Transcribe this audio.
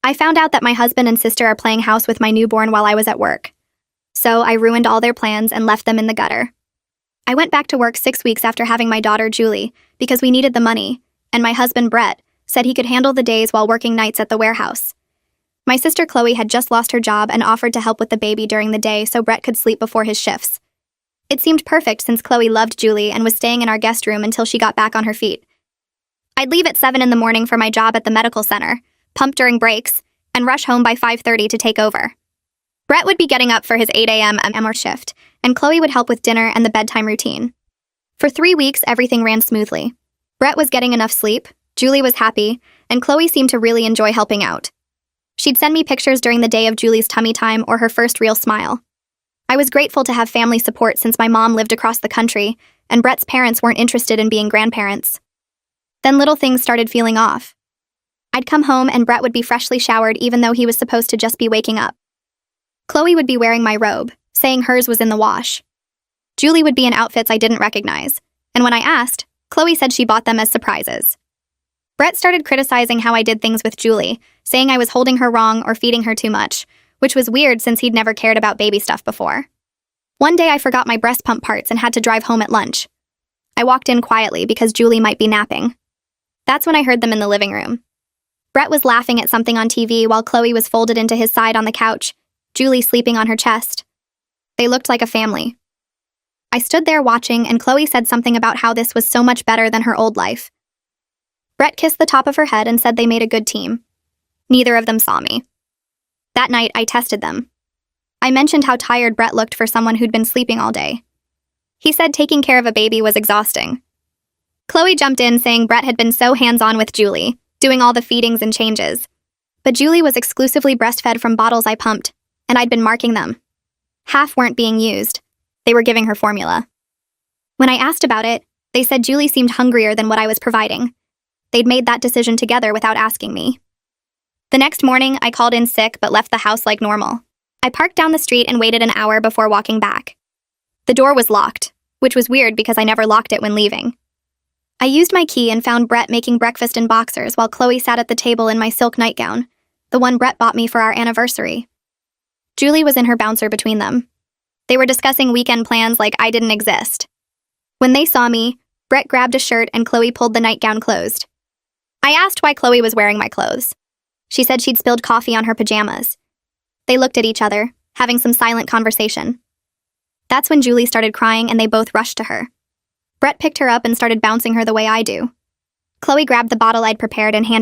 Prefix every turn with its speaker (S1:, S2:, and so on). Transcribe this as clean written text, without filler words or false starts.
S1: I found out that my husband and sister are playing house with my newborn while I was at work. So I ruined all their plans and left them in the gutter. I went back to work 6 weeks after having my daughter, Julie, because we needed the money, and my husband, Brett, said he could handle the days while working nights at the warehouse. My sister Chloe had just lost her job and offered to help with the baby during the day so Brett could sleep before his shifts. It seemed perfect since Chloe loved Julie and was staying in our guest room until she got back on her feet. I'd leave at 7 in the morning for my job at the medical center, pump during breaks, and rush home by 5:30 to take over. Brett would be getting up for his 8 a.m. MR shift, and Chloe would help with dinner and the bedtime routine. For 3 weeks, everything ran smoothly. Brett was getting enough sleep, Julie was happy, and Chloe seemed to really enjoy helping out. She'd send me pictures during the day of Julie's tummy time or her first real smile. I was grateful to have family support since my mom lived across the country, and Brett's parents weren't interested in being grandparents. Then little things started feeling off. I'd come home and Brett would be freshly showered even though he was supposed to just be waking up. Chloe would be wearing my robe, saying hers was in the wash. Julie would be in outfits I didn't recognize, and when I asked, Chloe said she bought them as surprises. Brett started criticizing how I did things with Julie, saying I was holding her wrong or feeding her too much, which was weird since he'd never cared about baby stuff before. One day I forgot my breast pump parts and had to drive home at lunch. I walked in quietly because Julie might be napping. That's when I heard them in the living room. Brett was laughing at something on TV while Chloe was folded into his side on the couch, Julie sleeping on her chest. They looked like a family. I stood there watching, and Chloe said something about how this was so much better than her old life. Brett kissed the top of her head and said they made a good team. Neither of them saw me. That night, I tested them. I mentioned how tired Brett looked for someone who'd been sleeping all day. He said taking care of a baby was exhausting. Chloe jumped in saying Brett had been so hands-on with Julie, doing all the feedings and changes. But Julie was exclusively breastfed from bottles I pumped, and I'd been marking them. Half weren't being used. They were giving her formula. When I asked about it, they said Julie seemed hungrier than what I was providing. They'd made that decision together without asking me. The next morning, I called in sick but left the house like normal. I parked down the street and waited an hour before walking back. The door was locked, which was weird because I never locked it when leaving. I used my key and found Brett making breakfast in boxers while Chloe sat at the table in my silk nightgown, the one Brett bought me for our anniversary. Julie was in her bouncer between them. They were discussing weekend plans like I didn't exist. When they saw me, Brett grabbed a shirt and Chloe pulled the nightgown closed. I asked why Chloe was wearing my clothes. She said she'd spilled coffee on her pajamas. They looked at each other, having some silent conversation. That's when Julie started crying and they both rushed to her. Brett picked her up and started bouncing her the way I do. Chloe grabbed the bottle I'd prepared and handed